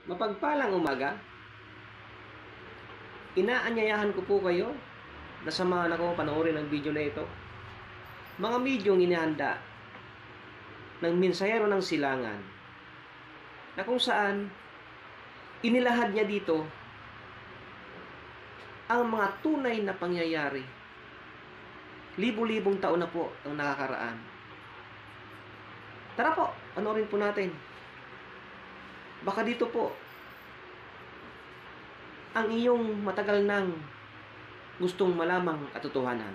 Mapagpalang umaga. Inaanyayahan ko po kayo na samahan ako panoorin ang video na ito. Mga bidyong inihanda ng mensahero ng silangan na kung saan inilahad niya dito ang mga tunay na pangyayari. Libo-libong taon na po ang nakakaraan. Tara po, panoorin po natin. Baka dito po ang iyong matagal nang gustong malamang katotohanan.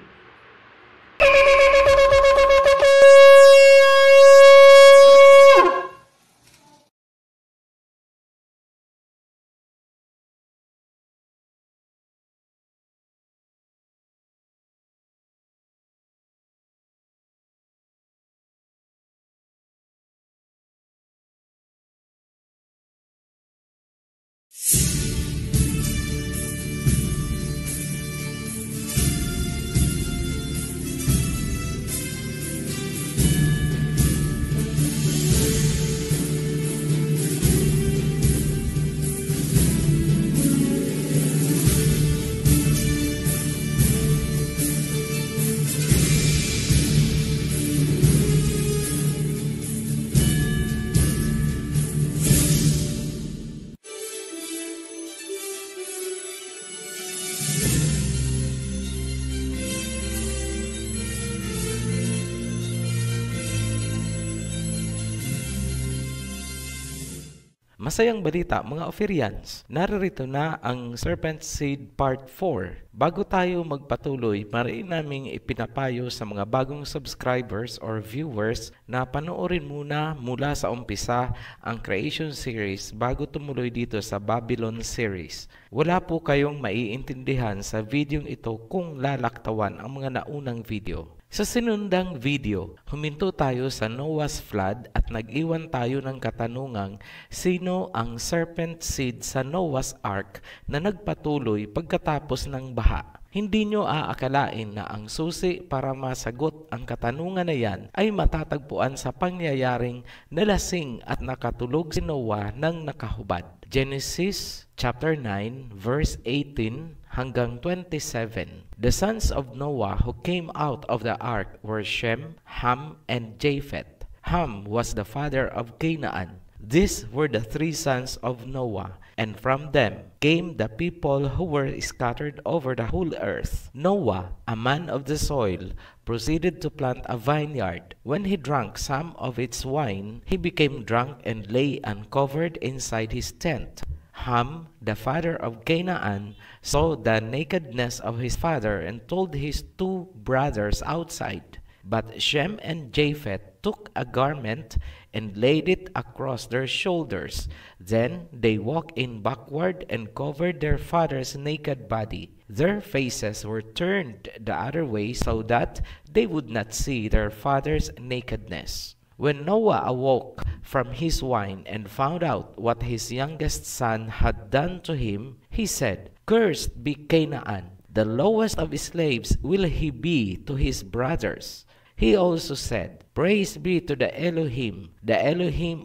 Masayang balita mga Ophirians, naririto na ang Serpent Seed Part 4. Bago tayo magpatuloy, mariin naming ipinapayo sa mga bagong subscribers or viewers na panoorin muna mula sa umpisa ang Creation Series bago tumuloy dito sa Babylon Series. Wala po kayong maiintindihan sa videong ito kung lalaktawan ang mga naunang video. Sa sinundang video, huminto tayo sa Noah's Flood at nag-iwan tayo ng katanungang sino ang serpent seed sa Noah's Ark na nagpatuloy pagkatapos ng baha. Hindi nyo aakalain na ang susi para masagot ang katanungan na yan ay matatagpuan sa pangyayaring nalasing at nakatulog si Noah ng nakahubad. Genesis chapter 9 verse 18 hanggang 27. The sons of Noah who came out of the ark were Shem, Ham, and Japheth. Ham was the father of Canaan. These were the three sons of Noah, and from them came the people who were scattered over the whole earth. Noah, a man of the soil, proceeded to plant a vineyard. When he drank some of its wine, he became drunk and lay uncovered inside his tent. Ham, the father of Canaan, saw the nakedness of his father and told his two brothers outside. But Shem and Japheth took a garment and laid it across their shoulders. Then they walked in backward and covered their father's naked body. Their faces were turned the other way so that they would not see their father's nakedness. When Noah awoke from his wine and found out what his youngest son had done to him, he said, "Cursed be Canaan, the lowest of slaves will he be to his brothers." He also said, "Praise be to the Elohim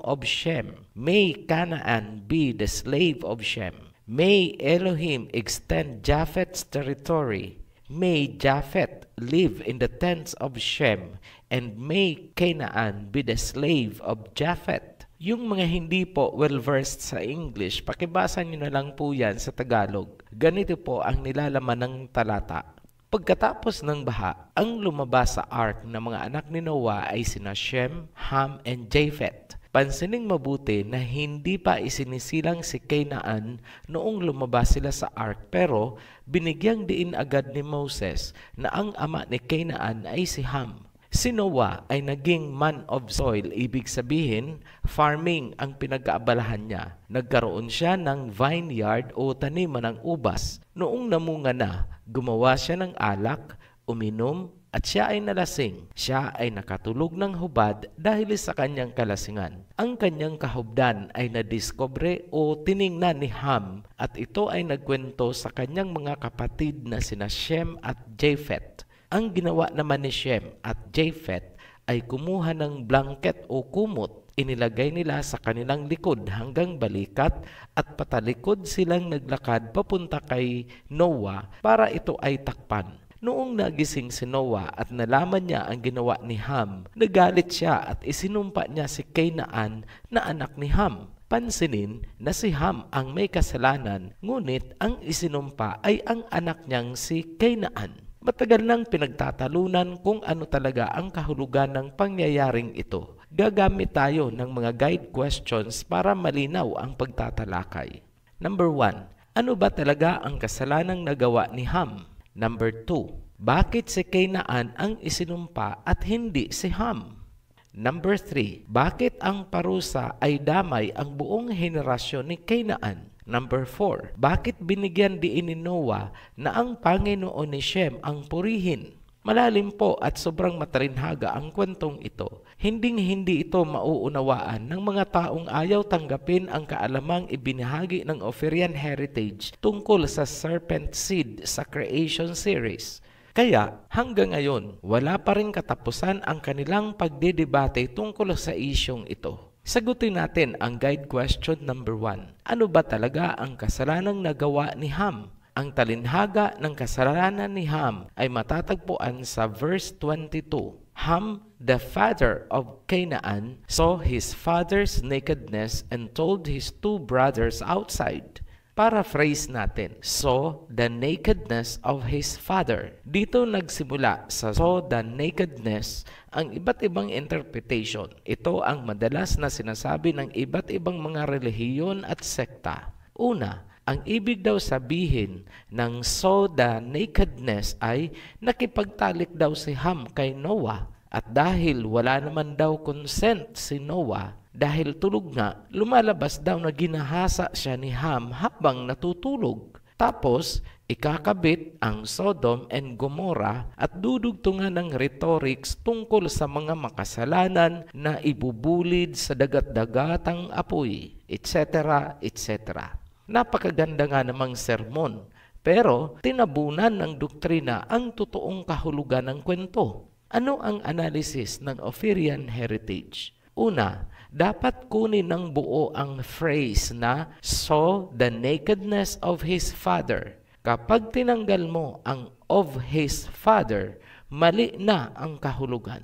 of Shem. May Canaan be the slave of Shem. May Elohim extend Japheth's territory. May Japheth live in the tents of Shem, and may Canaan be the slave of Japheth." Yung mga hindi po well-versed sa English, pakibasa nyo na lang po yan sa Tagalog. Ganito po ang nilalaman ng talata. Pagkatapos ng baha, ang lumabas sa ark ng mga anak ni Noah ay sina Shem, Ham, and Japheth. Pansinin mabuti na hindi pa isinisilang si Canaan noong lumabas sila sa ark, pero binigyang diin agad ni Moses na ang ama ni Canaan ay si Ham. Si Noah ay naging man of soil, ibig sabihin, farming ang pinag-aabalahan niya. Nagkaroon siya ng vineyard o taniman ng ubas. Noong namunga na, gumawa siya ng alak, uminom, at siya ay nalasing. Siya ay nakatulog ng hubad dahil sa kanyang kalasingan. Ang kanyang kahubdan ay nadiskubre o tiningnan ni Ham at ito ay nagkwento sa kanyang mga kapatid na sina Shem at Japheth. Ang ginawa naman ni Shem at Japheth ay kumuha ng blanket o kumot inilagay nila sa kanilang likod hanggang balikat at patalikod silang naglakad papunta kay Noah para ito ay takpan. Noong nagising si Noah at nalaman niya ang ginawa ni Ham, nagalit siya at isinumpa niya si Canaan na anak ni Ham. Pansinin na si Ham ang may kasalanan, ngunit ang isinumpa ay ang anak niyang si Canaan. Matagal nang pinagtatalunan kung ano talaga ang kahulugan ng pangyayaring ito. Gagamit tayo ng mga guide questions para malinaw ang pagtatalakay. Number 1. Ano ba talaga ang kasalanang nagawa ni Ham? Number 2. Bakit si Canaan ang isinumpa at hindi si Ham? Number 3. Bakit ang parusa ay damay ang buong henerasyon ni Canaan? Number 4. Bakit binigyan diin ni Noah na ang Panginoon ni Shem ang purihin? Malalim po at sobrang matalinhaga ang kwentong ito. Hindi ito mauunawaan ng mga taong ayaw tanggapin ang kaalamang ibinahagi ng Ophirian Heritage tungkol sa Serpent Seed sa Creation Series. Kaya hanggang ngayon, wala pa rin katapusan ang kanilang pagdedebate tungkol sa isyong ito. Sagutin natin ang guide question number 1. Ano ba talaga ang kasalanang nagawa ni Ham? Ang talinhaga ng kasalanan ni Ham ay matatagpuan sa verse 22. Ham, the father of Canaan, saw his father's nakedness and told his 2 brothers outside. Paraphrase natin, saw the nakedness of his father. Dito nagsimula sa saw the nakedness ang iba't ibang interpretation. Ito ang madalas na sinasabi ng iba't ibang mga relihiyon at sekta. Una, ang ibig daw sabihin ng saw the nakedness ay nakipagtalik daw si Ham kay Noah at dahil wala naman daw consent si Noah, dahil tulog nga, lumalabas daw na ginahasa siya ni Ham habang natutulog. Tapos, ikakabit ang Sodom and Gomorrah at dudugtungan ng rhetorics tungkol sa mga makasalanan na ibubulid sa dagat-dagatang apoy, etc. etc. Napakaganda nga namang sermon, pero tinabunan ng doktrina ang totoong kahulugan ng kwento. Ano ang analysis ng Ophirian Heritage? Una, dapat kunin ng buo ang phrase na saw the nakedness of his father. Kapag tinanggal mo ang of his father, mali na ang kahulugan.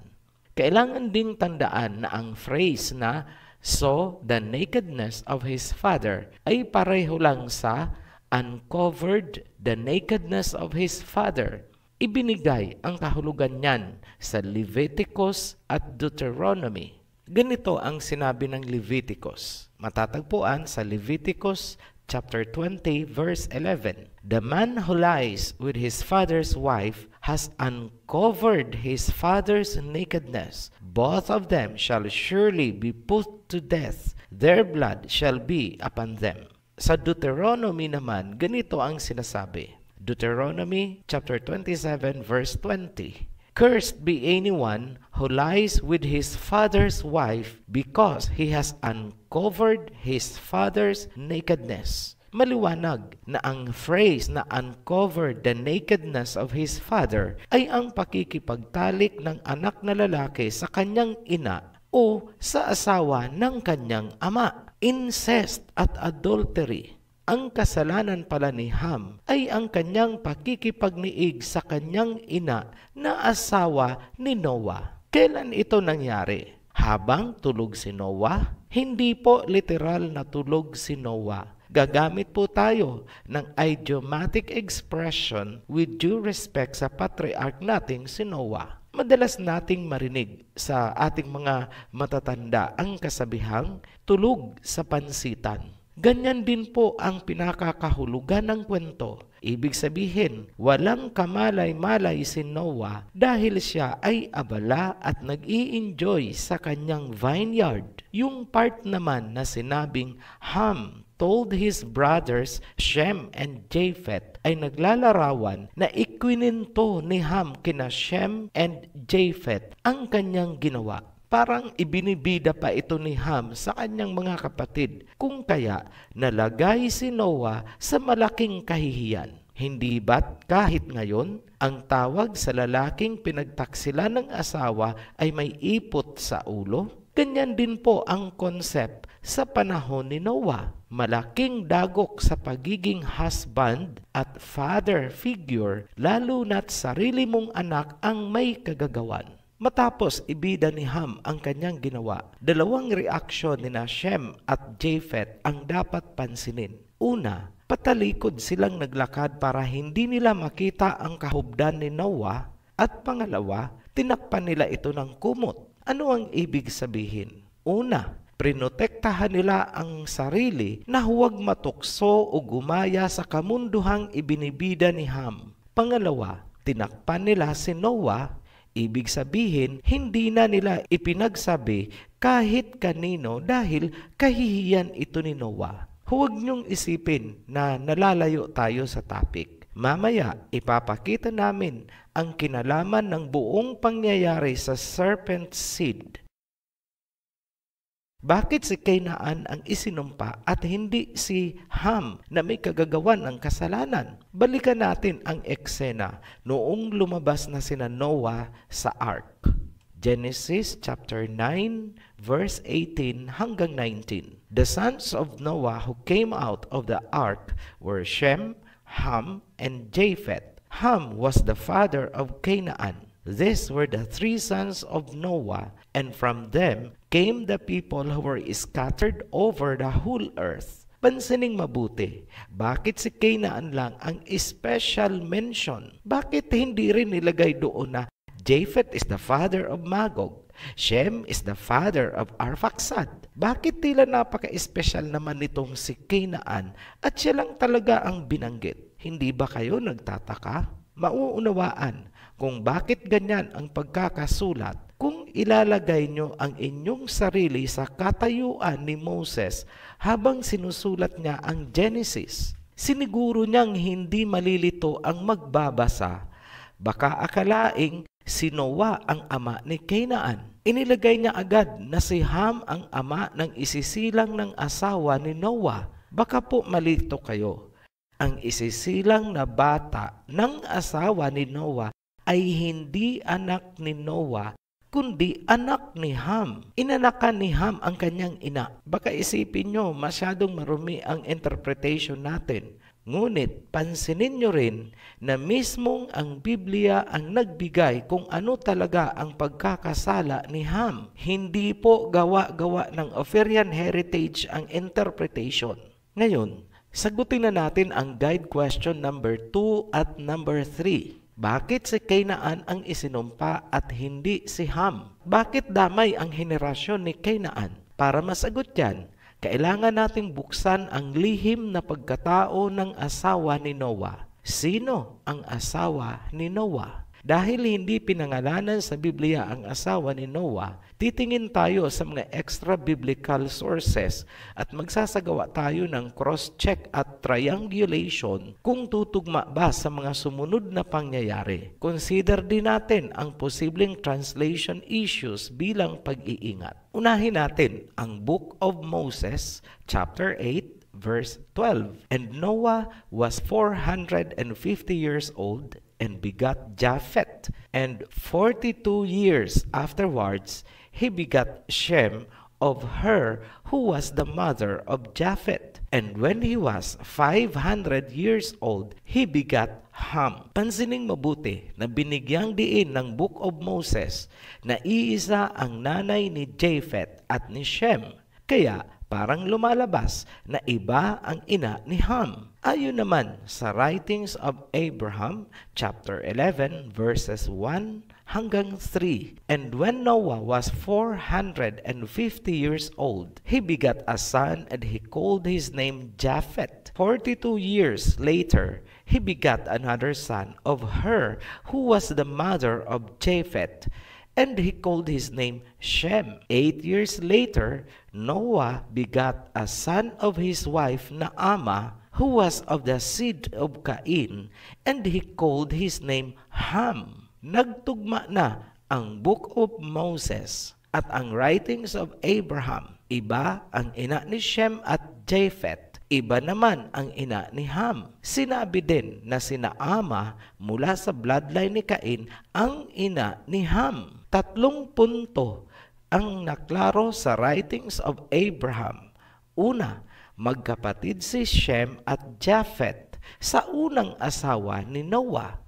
Kailangan ding tandaan na ang phrase na saw the nakedness of his father ay pareho lang sa uncovered the nakedness of his father. Ibinigay ang kahulugan niyan sa Leviticus at Deuteronomy. Ganito ang sinabi ng Leviticus. Matatagpuan sa Leviticus chapter 20 verse 11. The man who lies with his father's wife has uncovered his father's nakedness. Both of them shall surely be put to death. Their blood shall be upon them. Sa Deuteronomy naman, ganito ang sinasabi. Deuteronomy chapter 27 verse 20. Cursed be anyone who lies with his father's wife because he has uncovered his father's nakedness. Maliwanag na ang phrase na uncovered the nakedness of his father ay ang pakikipagtalik ng anak na lalaki sa kanyang ina o sa asawa ng kanyang ama. Incest at adultery. Ang kasalanan pala ni Ham ay ang kanyang pakikipagniig sa kanyang ina na asawa ni Noah. Kailan ito nangyari? Habang tulog si Noah? Hindi po literal na tulog si Noah. Gagamit po tayo ng idiomatic expression with due respect sa patriarch nating si Noah. Madalas nating marinig sa ating mga matatanda ang kasabihang tulog sa pansitan. Ganyan din po ang pinakakahulugan ng kwento. Ibig sabihin, walang kamalay-malay si Noah dahil siya ay abala at nag-i-enjoy sa kanyang vineyard. Yung part naman na sinabing Ham told his brothers Shem and Japheth ay naglalarawan na ikwininto ni Ham kina Shem and Japheth ang kanyang ginawa. Parang ibinibida pa ito ni Ham sa kanyang mga kapatid, kung kaya nalagay si Noah sa malaking kahihiyan. Hindi ba't kahit ngayon, ang tawag sa lalaking pinagtaksilan ng asawa ay may ipot sa ulo? Ganyan din po ang concept sa panahon ni Noah. Malaking dagok sa pagiging husband at father figure, lalo na't sarili mong anak ang may kagagawan. Matapos ibida ni Ham ang kanyang ginawa, dalawang reaksyon ni Shem at Japheth ang dapat pansinin. Una, patalikod silang naglakad para hindi nila makita ang kahubdan ni Noah, at pangalawa, tinakpan nila ito ng kumot. Ano ang ibig sabihin? Una, prinotektahan nila ang sarili na huwag matukso o gumaya sa kamunduhang ibinibida ni Ham. Pangalawa, tinakpan nila si Noah. Ibig sabihin, hindi na nila ipinagsabi kahit kanino dahil kahihiyan ito ni Noah. Huwag niyong isipin na nalalayo tayo sa topic. Mamaya, ipapakita namin ang kinalaman ng buong pangyayari sa serpent seed. Bakit si Canaan ang isinumpa at hindi si Ham na may kagagawan ng kasalanan? Balikan natin ang eksena noong lumabas na sina Noah sa ark. Genesis chapter 9 verse 18 hanggang 19. The sons of Noah who came out of the ark were Shem, Ham, and Japheth. Ham was the father of Canaan. These were the three sons of Noah, and from them came the people who were scattered over the whole earth. Pansining mabuti, bakit si Canaan lang ang special mention? Bakit hindi rin nilagay doon na Japheth is the father of Magog, Shem is the father of Arphaxad? Bakit tila napaka-espesyal naman nitong si Canaan at siya lang talaga ang binanggit? Hindi ba kayo nagtataka? Mauunawaan kung bakit ganyan ang pagkakasulat kung ilalagay nyo ang inyong sarili sa katayuan ni Moses habang sinusulat niya ang Genesis. Siniguro niyang hindi malilito ang magbabasa. Baka akalaing si Noah ang ama ni Canaan. Inilagay niya agad na si Ham ang ama ng isisilang ng asawa ni Noah. Baka po malito kayo. Ang isisilang na bata ng asawa ni Noah ay hindi anak ni Noah, kundi anak ni Ham. Inanakan ni Ham ang kanyang ina. Baka isipin nyo, masyadong marumi ang interpretation natin. Ngunit, pansinin nyo rin na mismong ang Biblia ang nagbigay kung ano talaga ang pagkakasala ni Ham. Hindi po gawa-gawa ng Ophirian heritage ang interpretation. Ngayon, sagutin na natin ang guide question number 2 at number 3. Bakit si Canaan ang isinumpa at hindi si Ham? Bakit damay ang henerasyon ni Canaan? Para masagot yan, kailangan nating buksan ang lihim na pagkatao ng asawa ni Noah. Sino ang asawa ni Noah? Dahil hindi pinangalanan sa Biblia ang asawa ni Noah, titingin tayo sa mga extra-biblical sources at magsasagawa tayo ng cross-check at triangulation kung tutugma ba sa mga sumunod na pangyayari. Consider din natin ang posibleng translation issues bilang pag-iingat. Unahin natin ang Book of Moses, chapter 8, verse 12. And Noah was 450 years old and begot Japheth. And 42 years afterwards, he begot Shem of her who was the mother of Japheth. And when he was 500 years old, he begot Ham. Pansining mabuti na binigyang diin ng Book of Moses na iisa ang nanay ni Japheth at ni Shem. Kaya parang lumalabas na iba ang ina ni Ham. Ayon naman sa Writings of Abraham, chapter 11, verses 1 hanggang 3. And when Noah was 450 years old, he begot a son and he called his name Japheth. 42 years later, he begot another son of her who was the mother of Japheth. And he called his name Shem. 8 years later, Noah begot a son of his wife Naamah, who was of the seed of Cain, and he called his name Ham. Nagtugma na ang Book of Moses at ang Writings of Abraham. Iba ang ina ni Shem at Japheth. Iba naman ang ina ni Ham. Sinabi din na si Naamah mula sa bloodline ni Cain ang ina ni Ham. 3 punto ang naklaro sa writings of Abraham. Una, magkapatid si Shem at Japheth sa unang asawa ni Noah.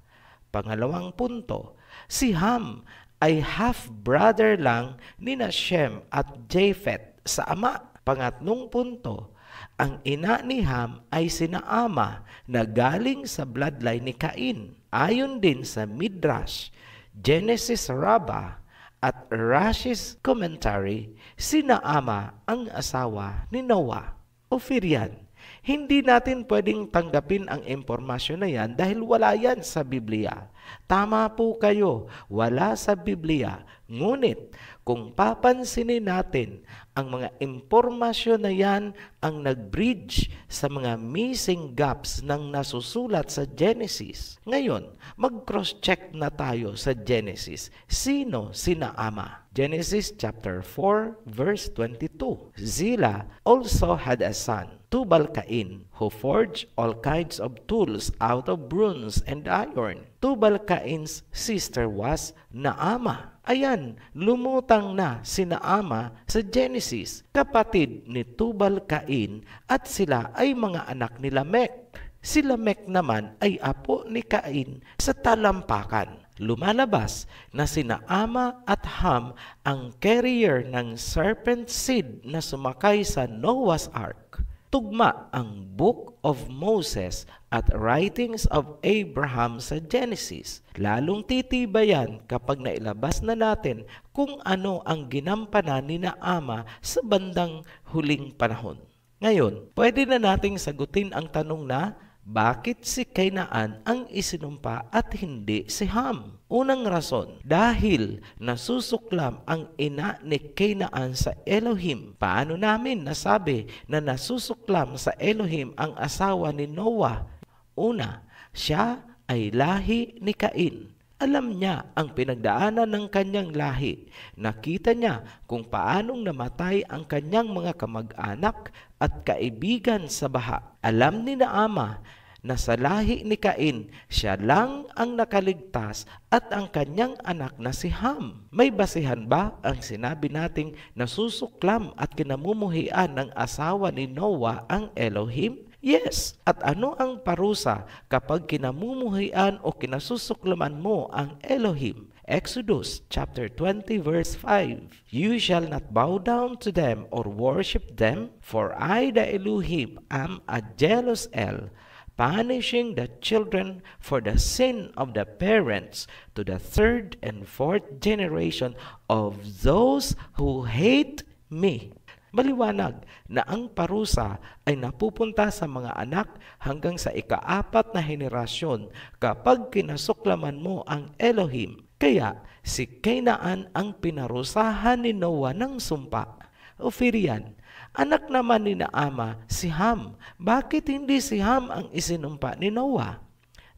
Pangalawang punto, si Ham ay half-brother lang ni Shem at Japheth sa ama. Pangatlong punto, ang ina ni Ham ay sina Ama na galing sa bloodline ni Cain. Ayon din sa Midrash, Genesis Rabbah at Rashi's commentary, sina Ama ang asawa ni Noah. Ofirian, hindi natin pwedeng tanggapin ang impormasyon na yan dahil wala yan sa Biblia. Tama po kayo, wala sa Biblia. Ngunit, kung papansinin natin, ang mga impormasyon na yan ang nag-bridge sa mga missing gaps ng nasusulat sa Genesis. Ngayon, mag-cross-check na tayo sa Genesis. Sino sina Ama? Genesis chapter 4 verse 22. Zillah also had a son, Tubal-Cain, who forged all kinds of tools out of bronze and iron. Tubal-Cain's sister was Naamah. Ayan, lumutang na si Naamah sa Genesis, kapatid ni Tubal-Cain, at sila ay mga anak ni Lamech. Si Lamech naman ay apo ni Cain sa talampakan. Lumalabas na si Naamah at Ham ang carrier ng serpent seed na sumakay sa Noah's Ark. Tugma ang Book of Moses at Writings of Abraham sa Genesis. Lalong titibayan kapag nailabas na natin kung ano ang ginampanan ni Naamah sa bandang huling panahon. Ngayon, pwede na nating sagutin ang tanong na, bakit si Kainaan ang isinumpa at hindi si Ham? Unang rason, dahil nasusuklam ang ina ni Kainaan sa Elohim. Paano namin nasabi na nasusuklam sa Elohim ang asawa ni Noah? Una, siya ay lahi ni Cain. Alam niya ang pinagdaanan ng kanyang lahi. Nakita niya kung paanong namatay ang kanyang mga kamag-anak at kaibigan sa baha. Alam ni Naamah na sa lahi ni Cain, siya lang ang nakaligtas at ang kanyang anak na si Ham. May basihan ba ang sinabi nating nasusuklam at kinamumuhian ng asawa ni Noah ang Elohim? Yes. At ano ang parusa kapag kinamumuhian o kinasusuklaman mo ang Elohim? Exodus chapter 20 verse 5. You shall not bow down to them or worship them, for I the Elohim am a jealous El, punishing the children for the sin of the parents to the third and fourth generation of those who hate me. Maliwanag na ang parusa ay napupunta sa mga anak hanggang sa ika-4 na henerasyon kapag kinasuklaman mo ang Elohim. Kaya si Kainaan ang pinarusahan ni Noah ng sumpa. Ofirian, anak naman ni Naamah si Ham. Bakit hindi si Ham ang isinumpa ni Noah?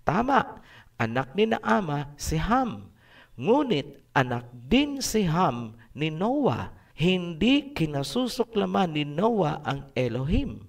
Tama, anak ni Naamah si Ham. Ngunit anak din si Ham ni Noah. Hindi kinasusuklaman ni Noah ang Elohim.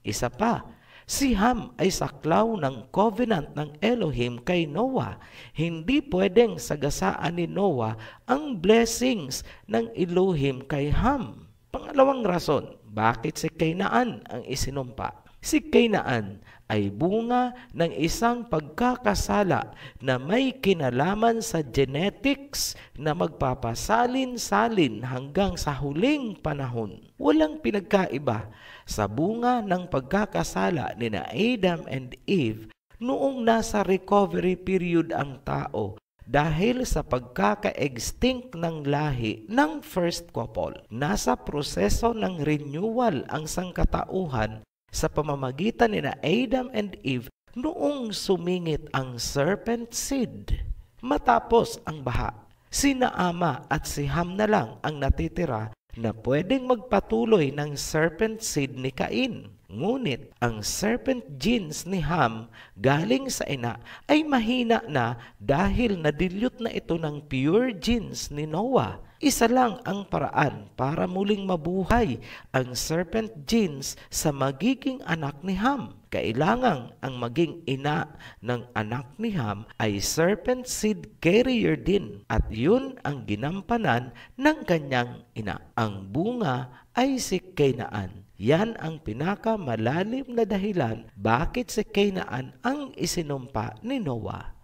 Isa pa, si Ham ay saklaw ng covenant ng Elohim kay Noah. Hindi pwedeng sagasaan ni Noah ang blessings ng Elohim kay Ham. Pangalawang rason, bakit si Kainaan ang isinumpa? Si Kainaan ay bunga ng isang pagkakasala na may kinalaman sa genetics na magpapasalin-salin hanggang sa huling panahon. Walang pinagkaiba sa bunga ng pagkakasala ni Adam and Eve noong nasa recovery period ang tao dahil sa pagkaka-extinct ng lahi ng first couple. Nasa proseso ng renewal ang sangkatauhan sa pamamagitan ni Adam and Eve noong sumingit ang serpent seed. Matapos ang baha, si Naamah at si Ham na lang ang natitira na pwedeng magpatuloy ng serpent seed ni Cain. Ngunit ang serpent genes ni Ham galing sa ina ay mahina na dahil na-dilute na ito ng pure genes ni Noah. Isa lang ang paraan para muling mabuhay ang serpent genes sa magiging anak ni Ham. Kailangang ang maging ina ng anak ni Ham ay serpent seed carrier din at yun ang ginampanan ng kanyang ina. Ang bunga ay si Canaan. Yan ang pinakamalalim na dahilan bakit si Canaan ang isinumpa ni Noah.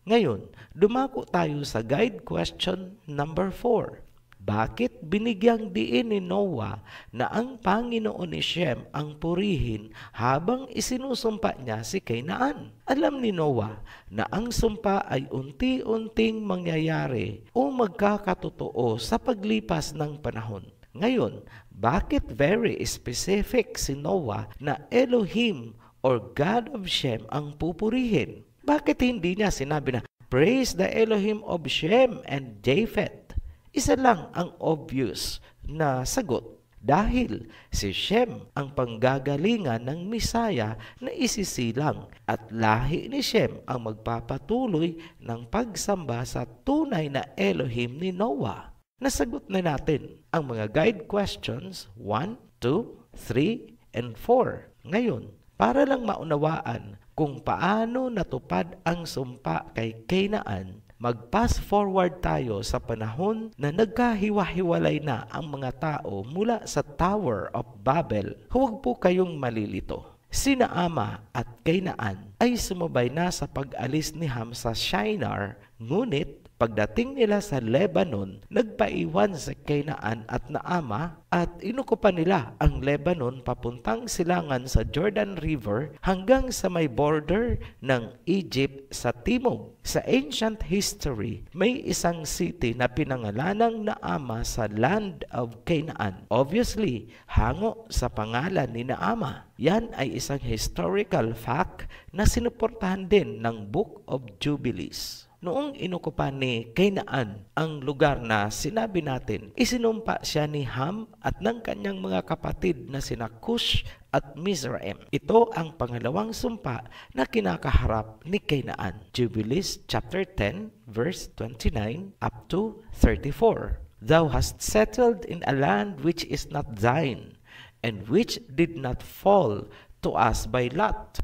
Ngayon, dumako tayo sa guide question number 4. Bakit binigyang diin ni Noah na ang Panginoon ni Shem ang purihin habang isinusumpa niya si Canaan? Alam ni Noah na ang sumpa ay unti-unting mangyayari o magkakatotoo sa paglipas ng panahon. Ngayon, bakit very specific si Noah na Elohim or God of Shem ang pupurihin? Bakit hindi niya sinabi na, praise the Elohim of Shem and Japheth? Isa lang ang obvious na sagot. Dahil si Shem ang panggagalingan ng Misaya na isisilang at lahi ni Shem ang magpapatuloy ng pagsamba sa tunay na Elohim ni Noah. Nasagot na natin ang mga guide questions 1, 2, 3, and 4. Ngayon, para lang maunawaan kung paano natupad ang sumpa kay Canaan, mag-pass forward tayo sa panahon na nagkahiwa-hiwalay na ang mga tao mula sa Tower of Babel. Huwag po kayong malilito. Sina Ama at Canaan ay sumabay na sa pag-alis ni Ham sa Shinar, ngunit pagdating nila sa Lebanon, nagpaiwan sa Canaan at Naama at inukupan nila ang Lebanon papuntang silangan sa Jordan River hanggang sa may border ng Egypt sa timog. Sa ancient history, may isang city na pinangalanang Naama sa land of Canaan. Obviously, hango sa pangalan ni Naama. Yan ay isang historical fact na sinuportahan din ng Book of Jubilees. Noong inukupan ni Canaan ang lugar na sinabi natin, isinumpa siya ni Ham at ng kanyang mga kapatid na sina Cush at Mizraim. Ito ang pangalawang sumpa na kinakaharap ni Canaan. Jubilees chapter 10 verse 29 up to 34. Thou hast settled in a land which is not thine, and which did not fall to us by lot.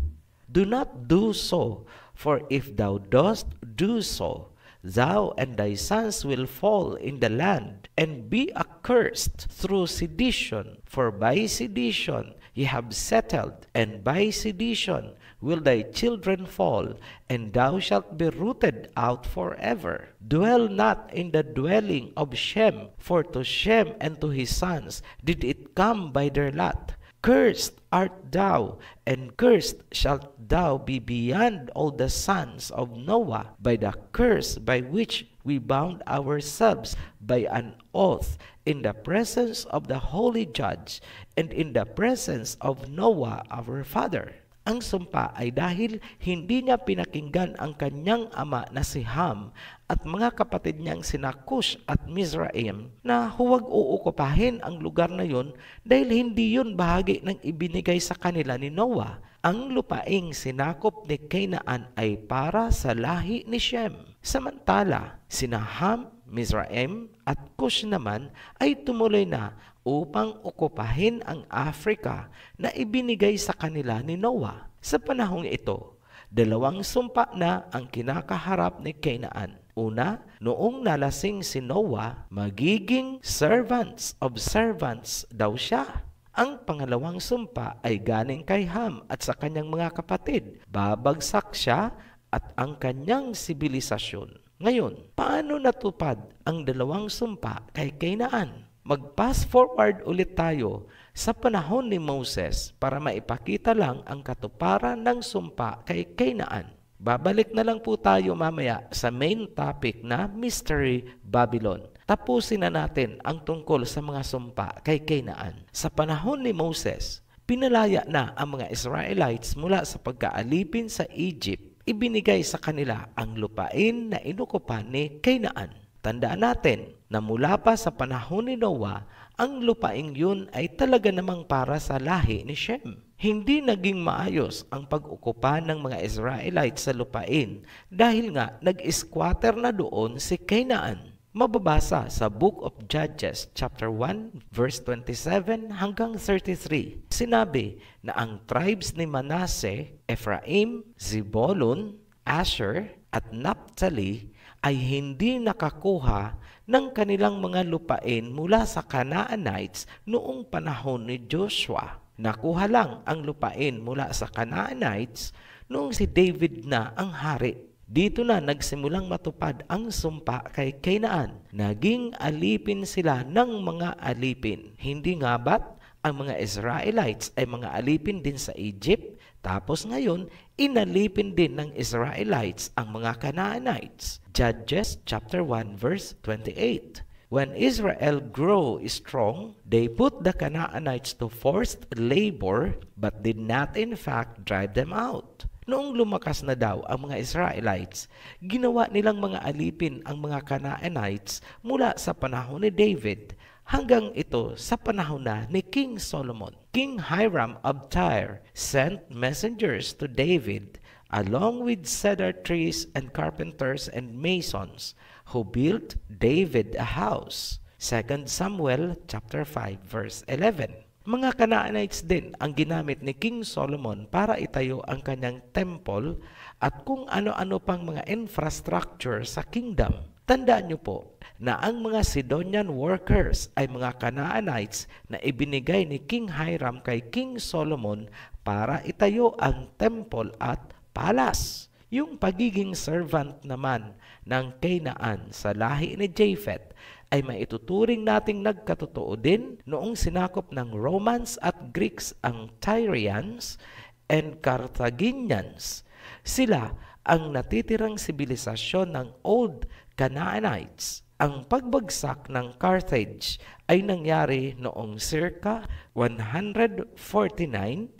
Do not do so, for if thou dost do so, thou and thy sons will fall in the land, and be accursed through sedition. For by sedition ye have settled, and by sedition will thy children fall, and thou shalt be rooted out forever. Dwell not in the dwelling of Shem, for to Shem and to his sons did it come by their lot. Cursed art thou, and cursed shalt thou be beyond all the sons of Noah, by the curse by which we bound ourselves by an oath in the presence of the holy judge, and in the presence of Noah our father. Ang sumpa ay dahil hindi niya pinakinggan ang kanyang ama na si Ham at mga kapatid niyang sina Cush at Mizraim na huwag uukupahin ang lugar na yon dahil hindi yun bahagi ng ibinigay sa kanila ni Noah. Ang lupaing sinakop ni Canaan ay para sa lahi ni Shem. Samantala, sina Ham, Mizraim at Cush naman ay tumuloy na upang okupahin ang Africa na ibinigay sa kanila ni Noah. Sa panahong ito, dalawang sumpa na ang kinakaharap ni Canaan. Una, noong nalasing si Noah, magiging servants of servants daw siya. Ang pangalawang sumpa ay galing kay Ham at sa kanyang mga kapatid. Babagsak siya at ang kanyang sibilisasyon. Ngayon, paano natupad ang dalawang sumpa kay Canaan? Mag-pass forward ulit tayo sa panahon ni Moses para maipakita lang ang katuparan ng sumpa kay Canaan. Babalik na lang po tayo mamaya sa main topic na Mystery Babylon. Tapusin na natin ang tungkol sa mga sumpa kay Canaan. Sa panahon ni Moses, pinalaya na ang mga Israelites mula sa pagkaalipin sa Egypt. Ibinigay sa kanila ang lupain na inukupan ni Canaan. Tandaan natin na mula pa sa panahon ni Noah, ang lupaing yun ay talaga namang para sa lahi ni Shem. Hindi naging maayos ang pag-ukupa ng mga Israelites sa lupain dahil nga nag-squatter na doon si Canaan. Mababasa sa Book of Judges chapter 1 verse 27 hanggang 33. Sinabi na ang tribes ni Manasseh, Ephraim, Zebulun, Asher at Naphtali ay hindi nakakuha ng kanilang mga lupain mula sa Canaanites noong panahon ni Joshua. Nakuha lang ang lupain mula sa Canaanites noong si David na ang hari. Dito na nagsimulang matupad ang sumpa kay Canaan. Naging alipin sila ng mga alipin. Hindi nga ba't ang mga Israelites ay mga alipin din sa Egypt? Tapos ngayon, inalipin din ng Israelites ang mga Canaanites. Judges chapter 1 verse 28. When Israel grew strong, they put the Canaanites to forced labor but did not in fact drive them out. Noong lumakas na daw ang mga Israelites, ginawa nilang mga alipin ang mga Canaanites mula sa panahon ni David hanggang ito sa panahon na ni King Solomon. King Hiram of Tyre sent messengers to David along with cedar trees and carpenters and masons who built David a house. 2 Samuel chapter 5 verse 11. Mga Canaanites din ang ginamit ni King Solomon para itayo ang kanyang temple at kung ano-ano pang mga infrastructure sa kingdom. Tandaan niyo po na ang mga Sidonian workers ay mga Canaanites na ibinigay ni King Hiram kay King Solomon para itayo ang temple at palace. Yung pagiging servant naman ng Canaan sa lahi ni Japheth ay maituturing nating nagkatotoo din noong sinakop ng Romans at Greeks ang Tyrians and Carthaginians. Sila ang natitirang sibilisasyon ng Old Canaanites. Ang pagbagsak ng Carthage ay nangyari noong circa 149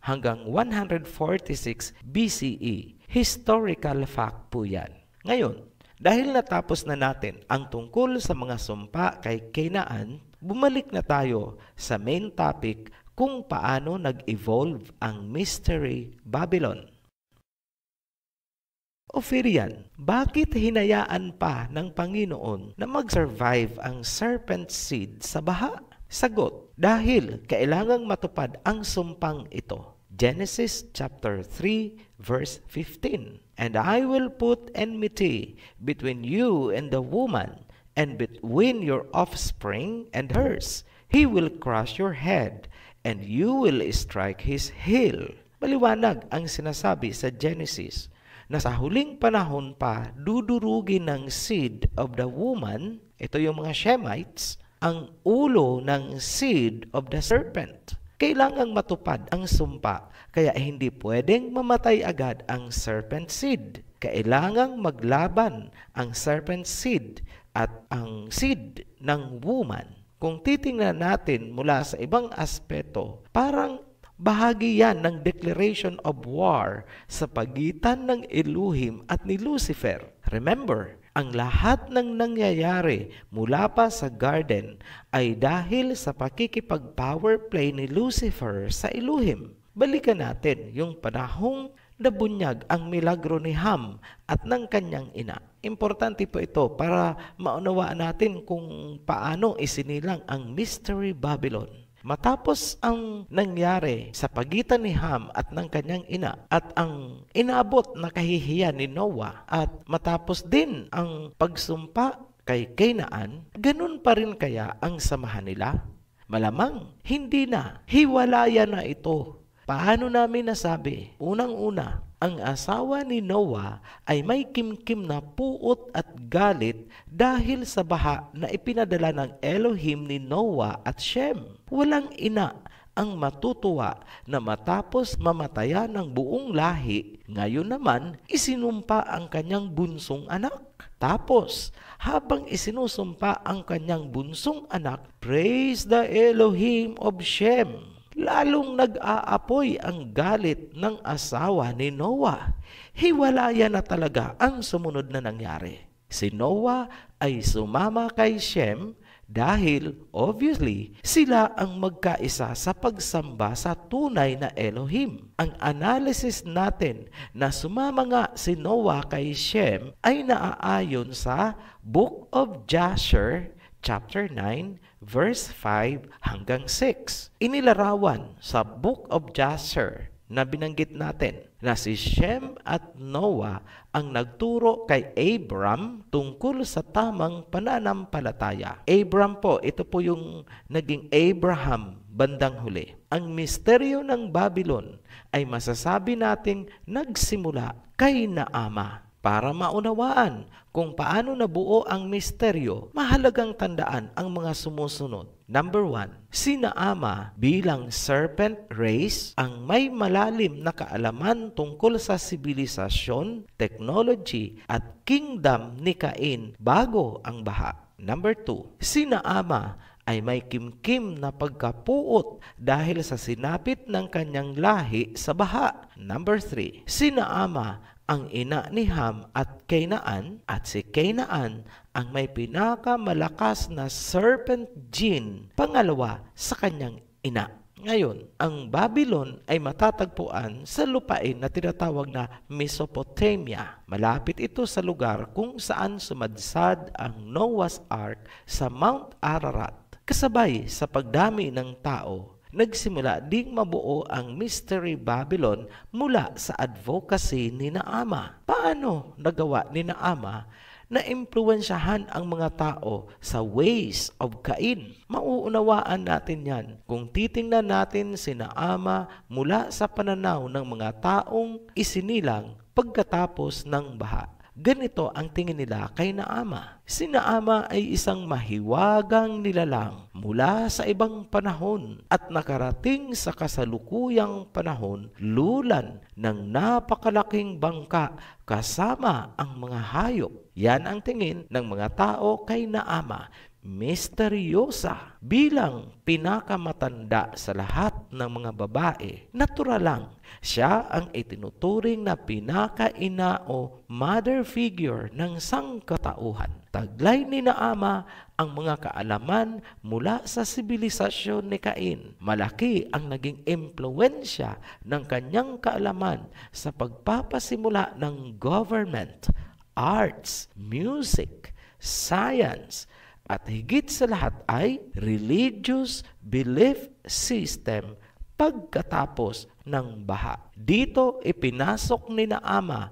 hanggang 146 BCE. Historical fact po yan. Ngayon, dahil natapos na natin ang tungkol sa mga sumpa kay Canaan, bumalik na tayo sa main topic kung paano nag-evolve ang Mystery Babylon. Ophirian, bakit hinayaan pa ng Panginoon na mag-survive ang serpent seed sa baha? Sagot, dahil kailangang matupad ang sumpang ito. Genesis chapter 3 verse 15. And I will put enmity between you and the woman, and between your offspring and hers. He will crush your head, and you will strike his heel. Maliwanag ang sinasabi sa Genesis na sa huling panahon pa dudurugin ng seed of the woman, ito yung mga Shemites, ang ulo ng seed of the serpent. Kailangang matupad ang sumpa, kaya hindi pwedeng mamatay agad ang serpent seed. Kailangang maglaban ang serpent seed at ang seed ng woman. Kung titingnan natin mula sa ibang aspeto, parang bahagi yan ng declaration of war sa pagitan ng Elohim at ni Lucifer. Remember, ang lahat ng nangyayari mula pa sa garden ay dahil sa pakikipag-power play ni Lucifer sa Elohim. Balikan natin yung panahong nabunyag ang milagro ni Ham at ng kanyang ina. Importante po ito para maunawaan natin kung paano isinilang ang Mystery Babylon. Matapos ang nangyari sa pagitan ni Ham at ng kanyang ina at ang inabot na kahihiyan ni Noah at matapos din ang pagsumpa kay Canaan, ganun pa rin kaya ang samahan nila? Malamang, hindi na. Hiwalayan na ito. Paano namin nasabi? Unang-una, ang asawa ni Noah ay may kimkim na puot at galit dahil sa baha na ipinadala ng Elohim ni Noah at Shem. Walang ina ang matutuwa na matapos mamatayan ng buong lahi, ngayon naman isinumpa ang kanyang bunsong anak. Tapos, habang isinusumpa ang kanyang bunsong anak, praise the Elohim of Shem. Lalong nag-aapoy ang galit ng asawa ni Noah. Hiwalayan na talaga ang sumunod na nangyari. Si Noah ay sumama kay Shem Dahil, obviously, sila ang magkaisa sa pagsamba sa tunay na Elohim. Ang analysis natin na sumama nga si Noah kay Shem ay naaayon sa Book of Jasher, chapter 9, verse 5 hanggang 6. Inilarawan sa Book of Jasher na binanggit natin na si Shem at Noah ang nagturo kay Abram tungkol sa tamang pananampalataya. Abram po, ito po yung naging Abraham bandang huli. Ang misteryo ng Babylon ay masasabi nating nagsimula kay Naama. Para maunawaan kung paano nabuo ang misteryo, mahalagang tandaan ang mga sumusunod. Number 1, si Naama bilang serpent race ang may malalim na kaalaman tungkol sa sibilisasyon, technology at kingdom ni Cain bago ang baha. Number 2, si Naama ay may kimkim na pagkapuot dahil sa sinapit ng kanyang lahi sa baha. Number 3, si Naama ang ina ni Ham at Kainaan, at si Kainaan ang may pinakamalakas na serpent gene, pangalawa sa kanyang ina. Ngayon, ang Babylon ay matatagpuan sa lupain na tinatawag na Mesopotamia. Malapit ito sa lugar kung saan sumadsad ang Noah's Ark sa Mount Ararat. Kasabay sa pagdami ng tao, nagsimula ding mabuo ang Mystery Babylon mula sa advocacy ni Naama. Paano nagawa ni Naama na impluwensyahan ang mga tao sa ways of Cain? Mauunawaan natin yan kung titingnan natin si Naama mula sa pananaw ng mga taong isinilang pagkatapos ng baha. Ganito ang tingin nila kay Naama. Si Naama ay isang mahiwagang nilalang mula sa ibang panahon at nakarating sa kasalukuyang panahon lulan ng napakalaking bangka kasama ang mga hayop. Yan ang tingin ng mga tao kay Naama. Misteryosa bilang pinakamatanda sa lahat ng mga babae. Natural lang, siya ang itinuturing na pinakaina o mother figure ng sangkatauhan. Taglay ni Naama ang mga kaalaman mula sa sibilisasyon ni Cain. Malaki ang naging impluwensya ng kanyang kaalaman sa pagpapasimula ng government, arts, music, science, at higit sa lahat ay religious belief system pagkatapos ng baha. Dito ipinasok ni Naama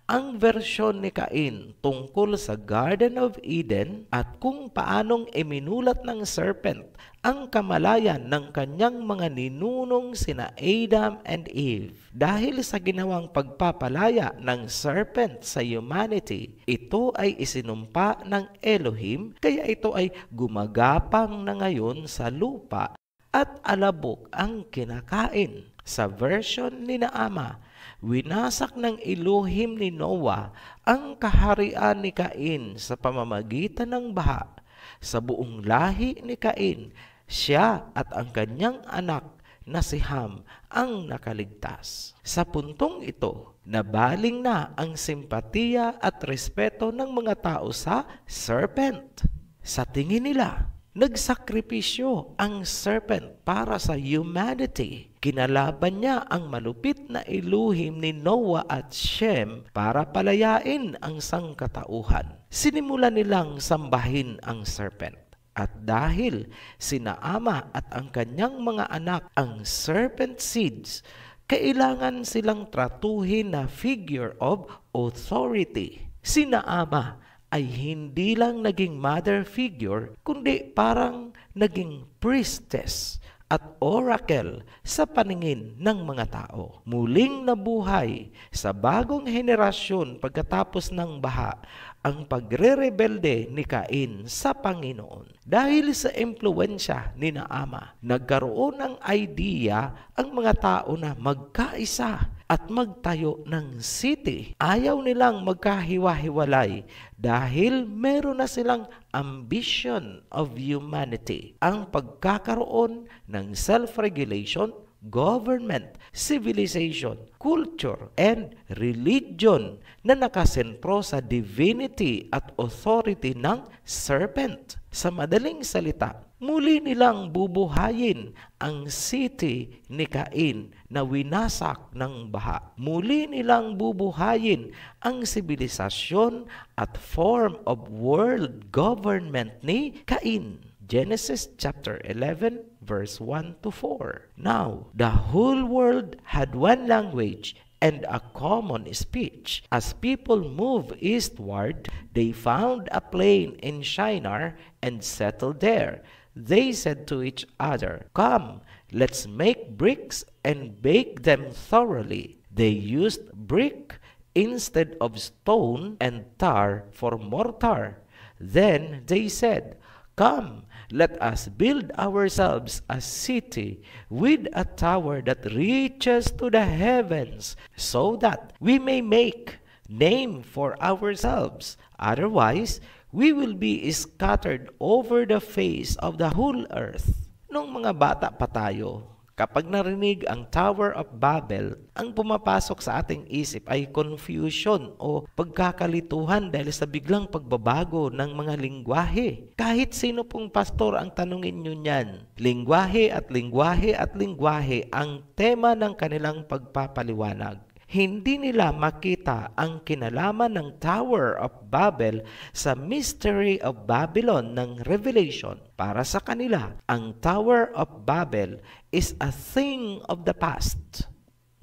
ang versyon ni Cain tungkol sa Garden of Eden at kung paanong iminulat ng serpent ang kamalayan ng kanyang mga ninunong sina Adam and Eve. Dahil sa ginawang pagpapalaya ng serpent sa humanity, ito ay isinumpa ng Elohim, kaya ito ay gumagapang na ngayon sa lupa at alabok ang kinakain. Sa version ni Naama, winasak ng Elohim ni Noah ang kaharian ni Cain sa pamamagitan ng baha. Sa buong lahi ni Cain, siya at ang kanyang anak na si Ham ang nakaligtas. Sa puntong ito, nabaling na ang simpatiya at respeto ng mga tao sa serpent. Sa tingin nila, nagsakripisyo ang serpent para sa humanity. Kinalaban niya ang malupit na Elohim ni Noah at Shem para palayain ang sangkatauhan. Sinimulan nilang sambahin ang serpent. At dahil si Naama at ang kanyang mga anak ang serpent seeds, kailangan silang tratuhin na figure of authority. Si Naama ay hindi lang naging mother figure, kundi parang naging priestess at oracle sa paningin ng mga tao. Muling nabuhay sa bagong henerasyon pagkatapos ng baha ang pagre-rebelde ni Cain sa Panginoon. Dahil sa impluwensya ni Naama, nagkaroon ng idea ang mga tao na magkaisa at magtayo ng city. Ayaw nilang magkahiwa-hiwalay dahil meron na silang ambition of humanity. Ang pagkakaroon ng self-regulation, government, civilization, culture, and religion na nakasentro sa divinity at authority ng serpent. Sa madaling salita, muli nilang bubuhayin ang city ni Cain na winasak ng baha. Muli nilang bubuhayin ang sibilisasyon at form of world government ni Cain. Genesis chapter 11 verse 1 to 4. Now, the whole world had one language and a common speech. As people moved eastward, they found a plain in Shinar and settled there. They said to each other, "Come, let's make bricks and bake them thoroughly." They used brick instead of stone and tar for mortar. Then they said, "Come, let us build ourselves a city with a tower that reaches to the heavens, so that we may make name for ourselves. Otherwise, we will be scattered over the face of the whole earth." Nung mga bata pa tayo, kapag narinig ang Tower of Babel, ang pumapasok sa ating isip ay confusion o pagkakalituhan dahil sa biglang pagbabago ng mga lingwahe. Kahit sino pong pastor ang tanungin nyo niyan, lingwahe at lingwahe at lingwahe ang tema ng kanilang pagpapaliwanag. Hindi nila makita ang kinalaman ng Tower of Babel sa Mystery of Babylon ng Revelation. Para sa kanila, ang Tower of Babel is a thing of the past.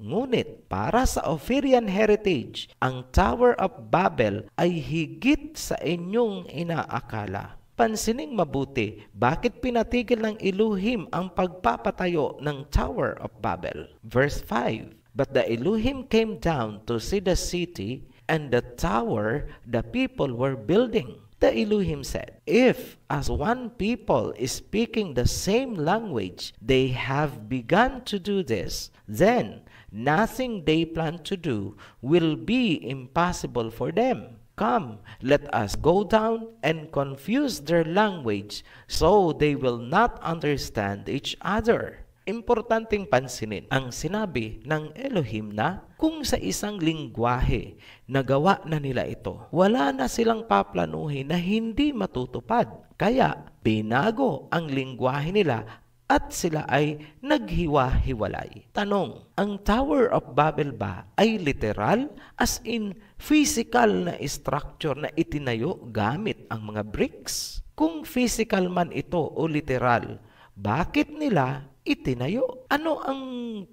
Ngunit para sa Ophirian heritage, ang Tower of Babel ay higit sa inyong inaakala. Pansining mabuti, bakit pinatigil ng Elohim ang pagpapatayo ng Tower of Babel? Verse 5, "But the Elohim came down to see the city and the tower the people were building. The Elohim said, if as one people is speaking the same language, they have begun to do this, then nothing they plan to do will be impossible for them. Come, let us go down and confuse their language so they will not understand each other." Importanteng pansinin ang sinabi ng Elohim na kung sa isang lingwahe nagawa na nila ito, wala na silang paplanuhin na hindi matutupad. Kaya binago ang lingwahe nila at sila ay naghiwa-hiwalay. Tanong, ang Tower of Babel ba ay literal as in physical na structure na itinayo gamit ang mga bricks? Kung physical man ito o literal, bakit nila itinayo? Ano ang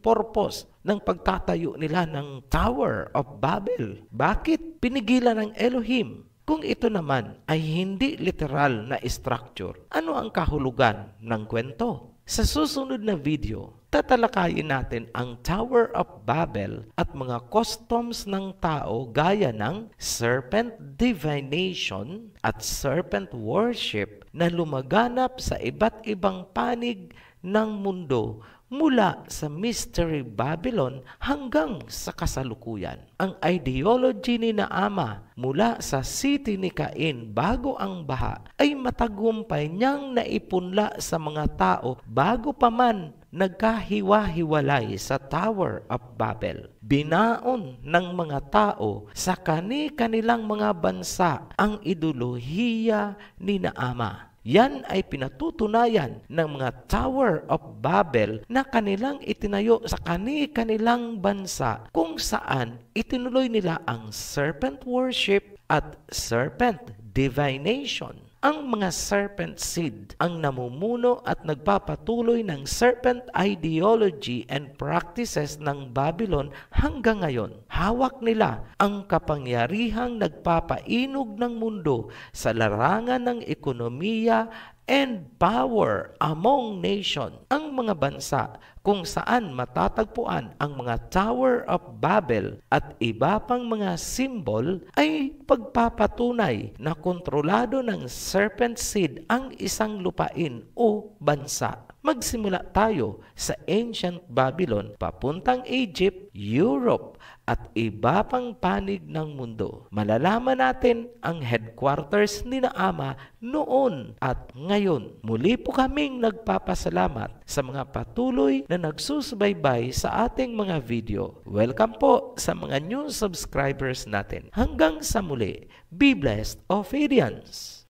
purpose ng pagtatayo nila ng Tower of Babel? Bakit pinigilan ng Elohim? Kung ito naman ay hindi literal na structure, ano ang kahulugan ng kwento? Sa susunod na video, tatalakayin natin ang Tower of Babel at mga customs ng tao gaya ng serpent divination at serpent worship na lumaganap sa iba't ibang panig ng mundo mula sa Mystery Babylon hanggang sa kasalukuyan. Ang ideology ni Naama mula sa city ni Cain bago ang baha ay matagumpay niyang naipunla sa mga tao bago pa man nagkahiwa-hiwalay sa Tower of Babel. Binaon ng mga tao sa kani-kanilang mga bansa ang ideolohiya ni Naama. Yan ay pinatutunayan ng mga Tower of Babel na kanilang itinayo sa kani-kanilang bansa kung saan itinuloy nila ang serpent worship at serpent divination. Ang mga serpent seed ang namumuno at nagpapatuloy ng serpent ideology and practices ng Babylon hanggang ngayon. Hawak nila ang kapangyarihang nagpapainog ng mundo sa larangan ng ekonomiya and power among nation. Ang mga bansa kung saan matatagpuan ang mga Tower of Babel at iba pang mga symbol ay pagpapatunay na kontrolado ng serpent seed ang isang lupain o bansa. Magsimula tayo sa ancient Babylon papuntang Egypt, Europe at iba pang panig ng mundo. Malalaman natin ang headquarters ni Naama noon at ngayon. Muli po kaming nagpapasalamat sa mga patuloy na nagsusubaybay sa ating mga video. Welcome po sa mga new subscribers natin. Hanggang sa muli, be blessed, Ophirians!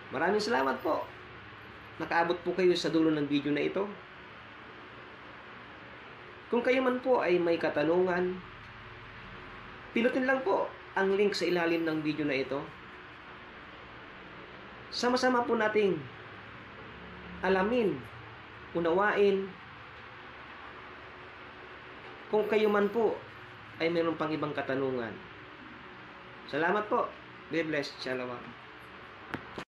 Maraming salamat po. nakaabot po kayo sa dulo ng video na ito. Kung kayo man po ay may katanungan, pinutin lang po ang link sa ilalim ng video na ito. Sama-sama po nating alamin, unawain, kung kayo man po ay mayroon pang ibang katanungan. Salamat po. Be blessed. Shalom.